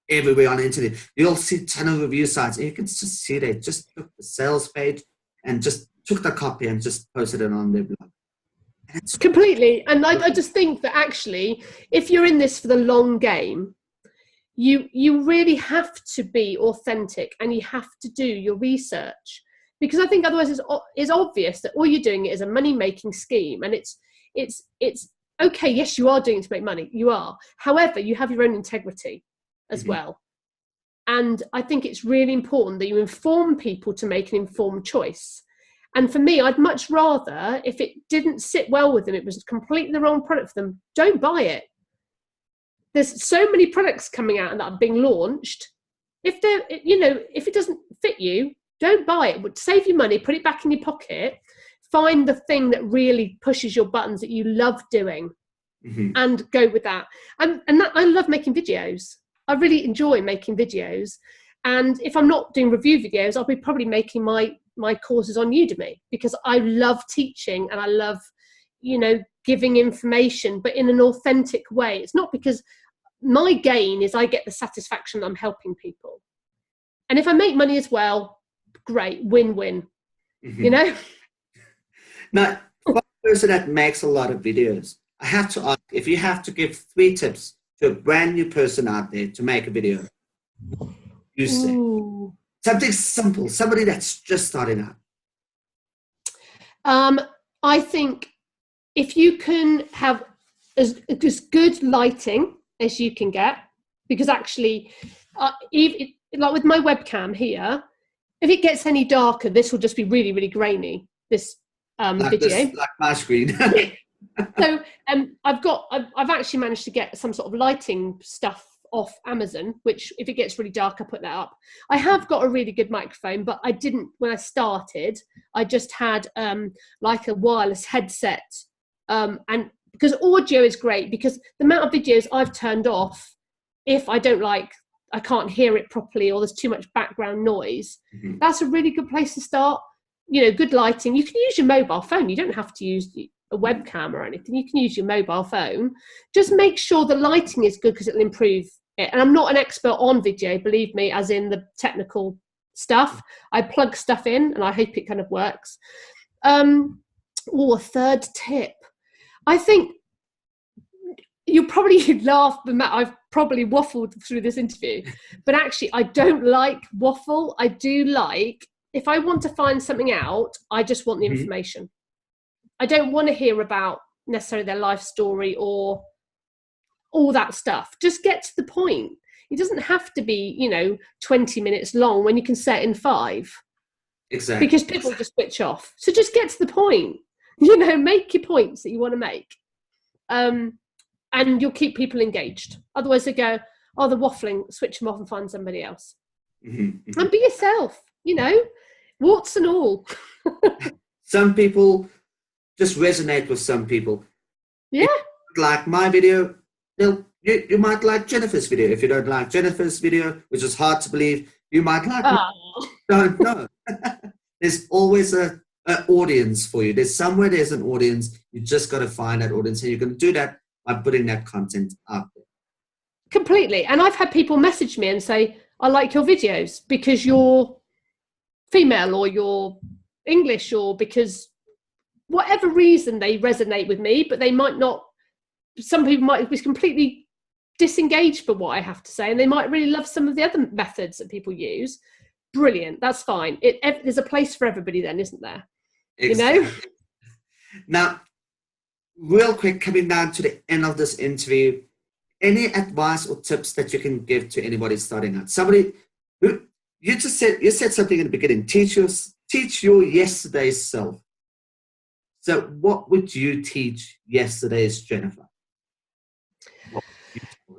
everywhere on the internet. You'll see a ton of review sites, and you can just see they just took the sales page and just took the copy and just posted it on their blog. Completely. And I just think that actually, if you're in this for the long game, you really have to be authentic and you have to do your research, because I think otherwise it's obvious that all you're doing is a money-making scheme. And it's okay, yes, you are doing it to make money. You are. However, you have your own integrity as well. And I think it's really important that you inform people to make an informed choice. And for me, I'd much rather, if it didn't sit well with them, it was completely the wrong product for them, don't buy it. There's so many products coming out and that are being launched. If if it doesn't fit you, don't buy it. Would save you money, put it back in your pocket, find the thing that really pushes your buttons that you love doing, and go with that. And that, I love making videos. I really enjoy making videos. And if I'm not doing review videos, I'll be probably making my courses on Udemy, because I love teaching and I love, giving information, but in an authentic way. It's not because my gain is I get the satisfaction I'm helping people. And if I make money as well, great, win-win, Now, for a person that makes a lot of videos, I have to ask, if you have to give 3 tips to a brand new person out there to make a video, you say something simple, somebody that's just starting out. I think if you can have as good lighting as you can get, because actually, even like with my webcam here, if it gets any darker, this will just be really, really grainy. This video, like my screen. So I've actually managed to get some sort of lighting stuff off Amazon, which if it gets really dark, I put that up. I have got a really good microphone, but I didn't, when I started, I just had like a wireless headset. And because audio is great, because the amount of videos I've turned off, if I can't hear it properly or there's too much background noise, that's a really good place to start. Good lighting. You can use your mobile phone. You don't have to use a webcam or anything. You can use your mobile phone. Just make sure the lighting is good, because it'll improve it. And I'm not an expert on video, believe me, as in the technical stuff. I plug stuff in and I hope it kind of works. A third tip. I think you'll probably laugh, but I've probably waffled through this interview, but actually I don't like waffle. I do like, if I want to find something out, I just want the information. I don't want to hear about necessarily their life story or all that stuff. Just get to the point. It doesn't have to be, 20 minutes long when you can set in 5. Exactly. Because people just switch off. So just get to the point. Make your points that you want to make. And you'll keep people engaged. Otherwise they go, oh, they're waffling, switch them off and find somebody else. And be yourself, warts and all. Some people just resonate with some people. Yeah. Like my video, you might like Jennifer's video. If you don't like Jennifer's video, which is hard to believe, you might like don't know. There's always an audience for you. There's an audience. You just got to find that audience, and you're going to do that by putting that content out there. Completely. And I've had people message me and say, I like your videos because you're female or you're English, or because whatever reason they resonate with me, but they might not. Some people might be completely disengaged from what I have to say, and they might really love some of the other methods that people use. Brilliant. That's fine. There's a place for everybody then, isn't there? Exactly. Now, real quick, coming down to the end of this interview, any advice or tips that you can give to anybody starting out? Somebody who you said something in the beginning, teach your yesterday's self. So what would you teach yesterday's Jennifer?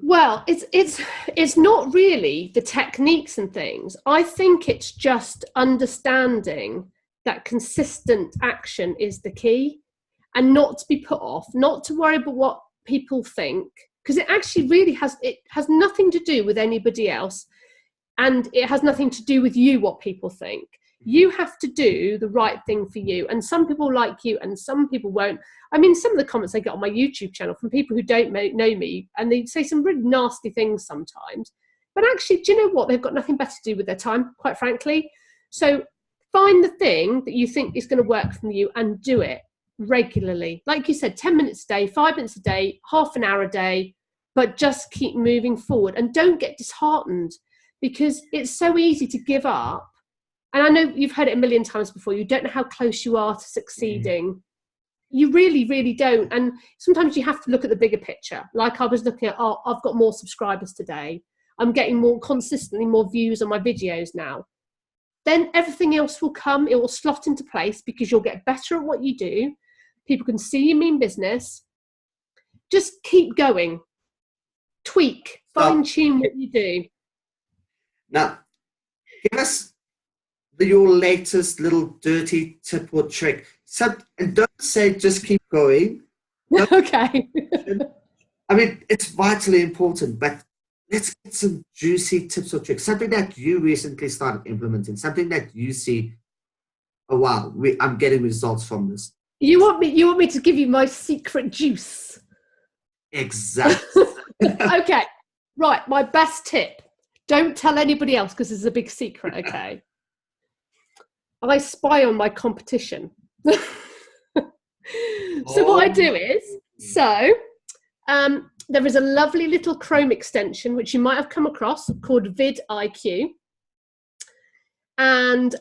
Well, it's not really the techniques and things. I think it's just understanding that consistent action is the key, and not to be put off, not to worry about what people think, because it actually really has nothing to do with anybody else, and it has nothing to do with you, what people think. You have to do the right thing for you, and some people like you and some people won't. I mean, some of the comments I get on my YouTube channel from people who don't know me, and they say some really nasty things sometimes, but actually, do you know what? They've got nothing better to do with their time, quite frankly. So find the thing that you think is going to work for you and do it regularly. Like you said, 10 minutes a day, 5 minutes a day, half an hour a day, but just keep moving forward and don't get disheartened, because it's so easy to give up. And I know you've heard it a million times before. You don't know how close you are to succeeding. You really, really don't. And sometimes you have to look at the bigger picture. Like I was looking at, I've got more subscribers today. I'm getting consistently more views on my videos now. Then everything else will come. It will slot into place because you'll get better at what you do. People can see you mean business. Just keep going. Tweak, fine tune what you do. Now, give us your latest little dirty tip or trick. And don't say just keep going. Okay. I mean, it's vitally important, but let's get some juicy tips or tricks. Something that you recently started implementing, something that you see, oh wow, I'm getting results from this. You want me to give you my secret juice? Exactly. Okay, right. My best tip. Don't tell anybody else because it's a big secret, okay? I spy on my competition. So what I do is, there is a lovely little Chrome extension, which you might have come across, called vidIQ. And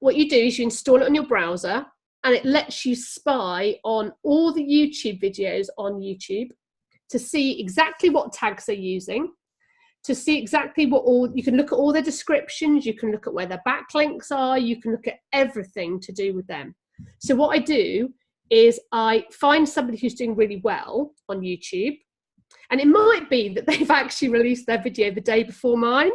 what you do is you install it on your browser, and it lets you spy on all the YouTube videos on YouTube to see exactly what tags they're using, to see exactly you can look at all their descriptions, you can look at where their backlinks are, you can look at everything to do with them. So what I do is I find somebody who's doing really well on YouTube, and it might be that they've actually released their video the day before mine.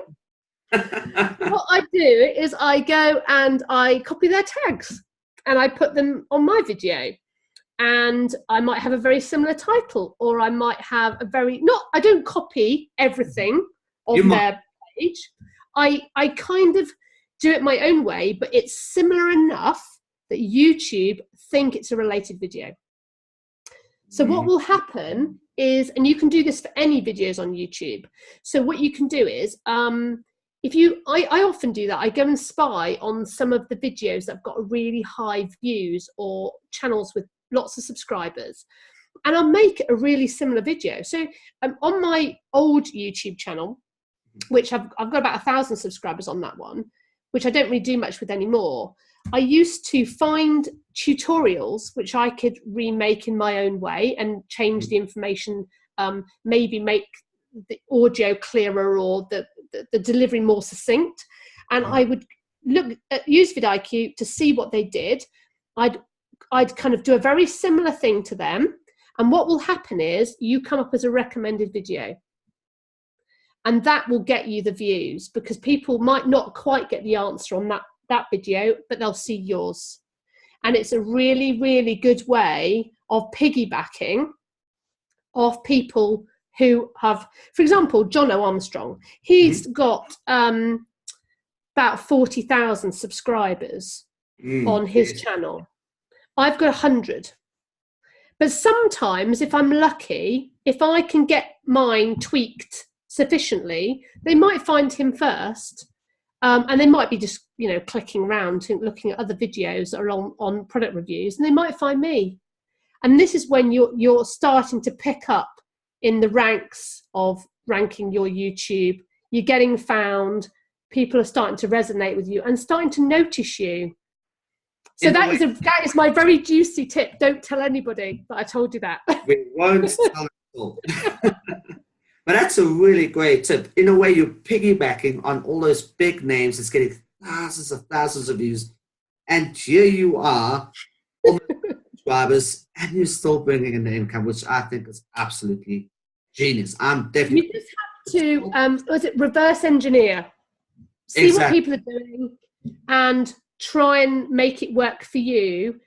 What I do is I go and I copy their tags and I put them on my video. And I might have a very similar title, or I might have I don't copy everything on their page. I kind of do it my own way, but it's similar enough that YouTube think it's a related video. So what will happen is, and you can do this for any videos on YouTube. So what you can do is, I often do that. I go and spy on some of the videos that have got really high views or channels with lots of subscribers, and I'll make a really similar video. So on my old YouTube channel, which I've got about 1,000 subscribers on that one, which I don't really do much with anymore, I used to find tutorials which I could remake in my own way and change the information, maybe make the audio clearer or the delivery more succinct. And I would use vidIQ to see what they did. I'd kind of do a very similar thing to them. And what will happen is you come up as a recommended video. And that will get you the views, because people might not quite get the answer on that video, but they'll see yours. And it's a really, really good way of piggybacking off people who have, for example, Jono Armstrong. He's got about 40,000 subscribers on his channel. I've got 100. But sometimes, if I'm lucky, if I can get mine tweaked sufficiently, they might find him first, and they might be just clicking around and looking at other videos that are on product reviews, and they might find me. And this is when you're starting to pick up in the ranks of ranking your YouTube. You're getting found. People are starting to resonate with you and starting to notice you. So that is my very juicy tip. Don't tell anybody that I told you that. We won't tell at all. But that's a really great tip. In a way, you're piggybacking on all those big names. It's getting thousands of views. And here you are, subscribers, and you're still bringing in the income, which I think is absolutely genius. I'm definitely... You just have to, reverse engineer. See what people are doing and try and make it work for you.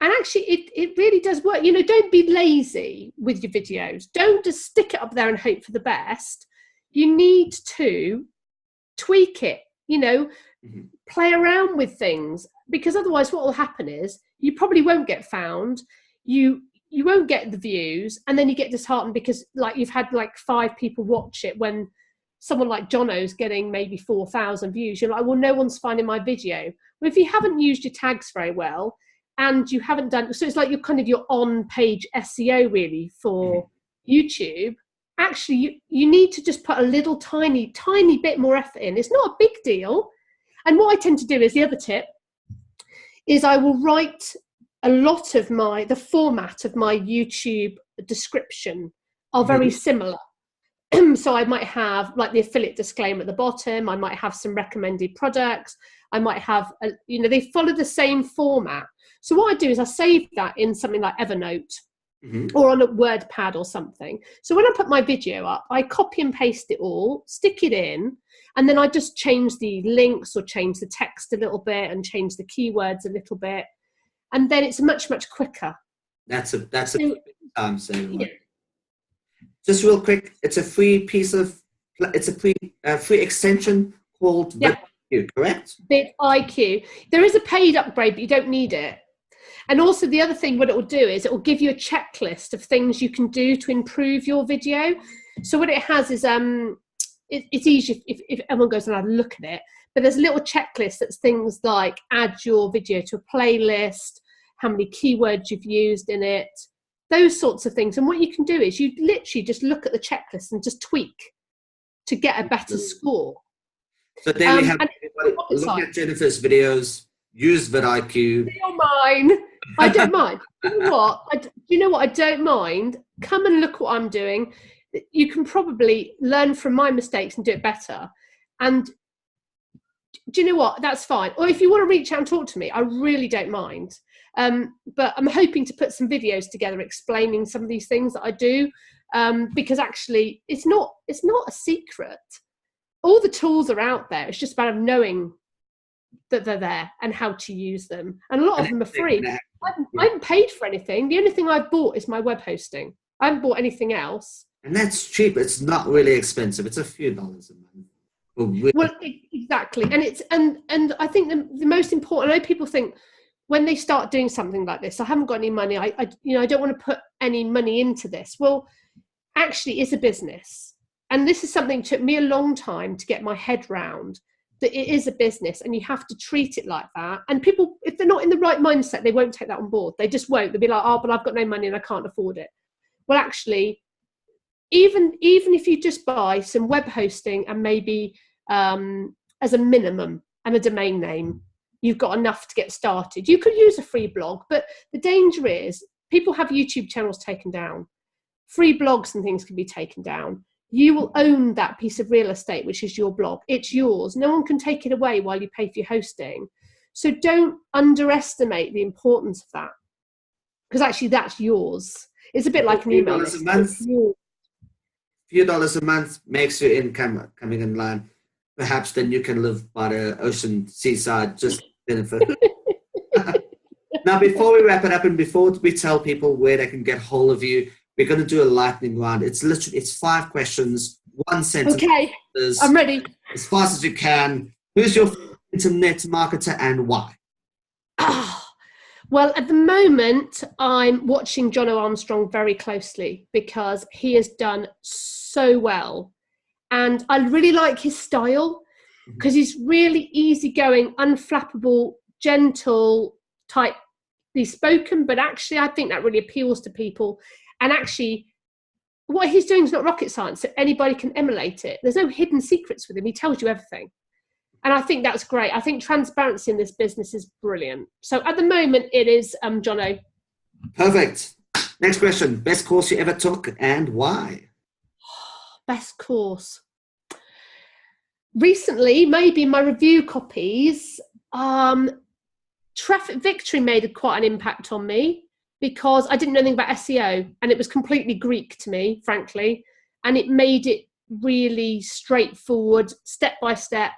And actually, it really does work. Don't be lazy with your videos. Don't just stick it up there and hope for the best. You need to tweak it, play around with things, because otherwise what will happen is you probably won't get found. You won't get the views, and then you get disheartened because you've had 5 people watch it when someone like Jono's getting maybe 4,000 views. You're like, well, no one's finding my video. Well, if you haven't used your tags very well, and you haven't done, so it's like your on-page SEO really for YouTube. Actually, you need to just put a little tiny bit more effort in. It's not a big deal. And what I tend to do is, the other tip is, I will write a lot of the format of my YouTube description are very similar. So I might have the affiliate disclaimer at the bottom. I might have some recommended products. I might have, they follow the same format. So what I do is I save that in something like Evernote or on a WordPad or something. So when I put my video up, I copy and paste it all, stick it in, and then I just change the links or change the text a little bit and change the keywords a little bit. And then it's much, much quicker. That's a big time saver. Yeah. Just real quick, it's a free free extension called vidIQ, correct? vidIQ. There is a paid upgrade, but you don't need it. And also the other thing, what it will do is it will give you a checklist of things you can do to improve your video. So what it has is, it's easy if everyone goes and have a look at it, but there's a little checklist that's things like add your video to a playlist, how many keywords you've used in it, those sorts of things. And what you can do is you literally just look at the checklist and just tweak to get a better score. So there we have everybody. Look at Jennifer's videos, use vidIQ. Mine. I don't mind. You know what? You know what? I don't mind. Come and look what I'm doing. You can probably learn from my mistakes and do it better. And do you know what? That's fine. Or if you want to reach out and talk to me, I really don't mind. But I'm hoping to put some videos together explaining some of these things that I do, because actually it's not a secret. All the tools are out there. It's just about knowing that they're there and how to use them. And a lot of them are free. I haven't paid for anything. The only thing I've bought is my web hosting. I haven't bought anything else. And that's cheap. It's not really expensive. It's a few dollars a month. Well, exactly. And it's and I think the most important, I know people think when they start doing something like this, I haven't got any money. I don't want to put any money into this. Well, actually it's a business. And this is something that took me a long time to get my head round, that it is a business and you have to treat it like that. And people, if they're not in the right mindset, they won't take that on board. They just won't. They'll be like, oh, but I've got no money and I can't afford it. Well, actually, even if you just buy some web hosting and maybe as a minimum and a domain name, you've got enough to get started. You could use a free blog, but the danger is people have YouTube channels taken down. Free blogs and things can be taken down. You will own that piece of real estate, which is your blog. It's yours. No one can take it away while you pay for your hosting. So don't underestimate the importance of that, because actually that's yours. It's a bit like an email list. Few dollars a month makes your income coming in line. Perhaps then you can live by the ocean, seaside, just benefit. Now, before we wrap it up and before we tell people where they can get hold of you, we're going to do a lightning round. It's 5 questions, 1 sentence. Okay, I'm ready. As fast as you can. Who's your internet marketer and why? Well, at the moment, I'm watching Jono Armstrong very closely because he has done so well. And I really like his style because he's really easygoing, unflappable, gentle type. He's spoken, but actually I think that really appeals to people. And actually, what he's doing is not rocket science, so anybody can emulate it. There's no hidden secrets with him. He tells you everything. And I think that's great. I think transparency in this business is brilliant. So at the moment, it is Jono. Perfect. Next question. Best course you ever took and why? Best course. Recently, maybe my review copies. Traffic Victory made quite an impact on me because I didn't know anything about SEO and it was completely Greek to me, frankly. And it made it really straightforward, step by step.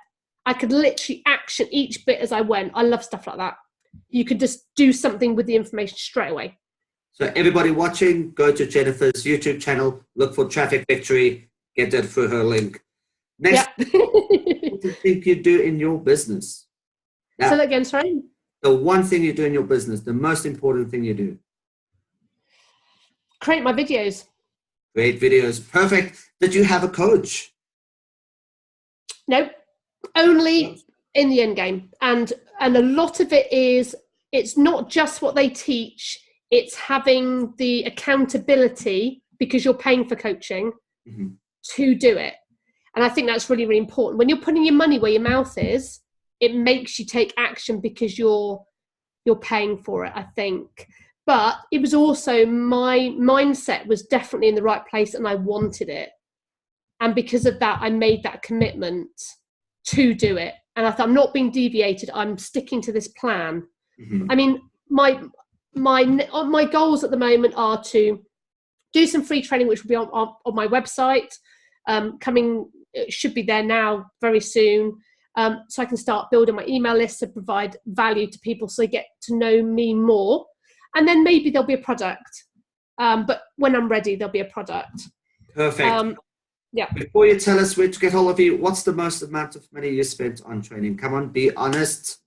I could literally action each bit as I went. I love stuff like that. You could just do something with the information straight away. So everybody watching, go to Jennifer's YouTube channel, look for Traffic Victory, get that through her link. Next, what do you think you do in your business? Now, say that again, sorry? The one thing you do in your business, the most important thing you do. Create my videos. Great videos. Perfect. Did you have a coach? Nope. Only in the end game. And a lot of it is, it's not just what they teach, it's having the accountability because you're paying for coaching to do it. And I think that's really, really important. When you're putting your money where your mouth is, it makes you take action because you're paying for it, I think. But it was also, my mindset was definitely in the right place and I wanted it. And because of that, I made that commitment to do it. And I thought, I'm not being deviated. I'm sticking to this plan. I mean, my goals at the moment are to do some free training, which will be on my website. It should be there now very soon. So I can start building my email list to provide value to people so they get to know me more. And then maybe there'll be a product. But when I'm ready, there'll be a product. Perfect. Yeah. Before you tell us where to get hold of you, what's the most amount of money you spent on training? Come on, be honest.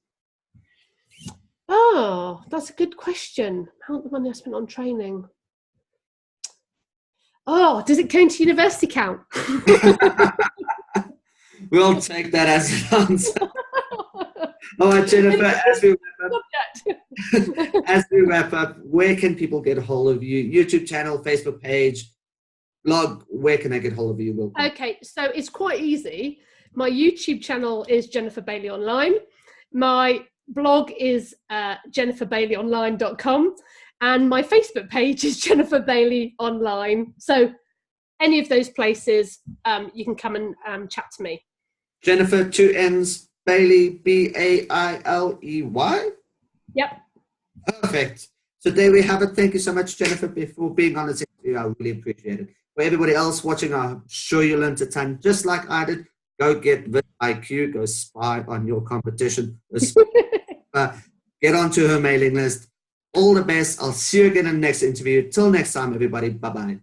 Oh, that's a good question. How much money I spent on training? Oh, does it go into university count? We'll take that as an answer. All right, Jennifer, as we wrap up, where can people get a hold of you? YouTube channel, Facebook page, blog, where can they get hold of you? Will? Okay, so it's quite easy. My YouTube channel is Jennifer Bailey Online. My blog is jenniferbaileyonline.com. And my Facebook page is Jennifer Bailey Online. So any of those places, you can come and chat to me. Jennifer, 2 N's, Bailey, Bailey. Yep. Perfect. So there we have it. Thank you so much, Jennifer, for being on this interview. I really appreciate it. For everybody else watching, I'm sure you learned a ton, just like I did. Go get VidIQ, go spy on your competition. Get onto her mailing list. All the best. I'll see you again in the next interview. Till next time, everybody. Bye-bye.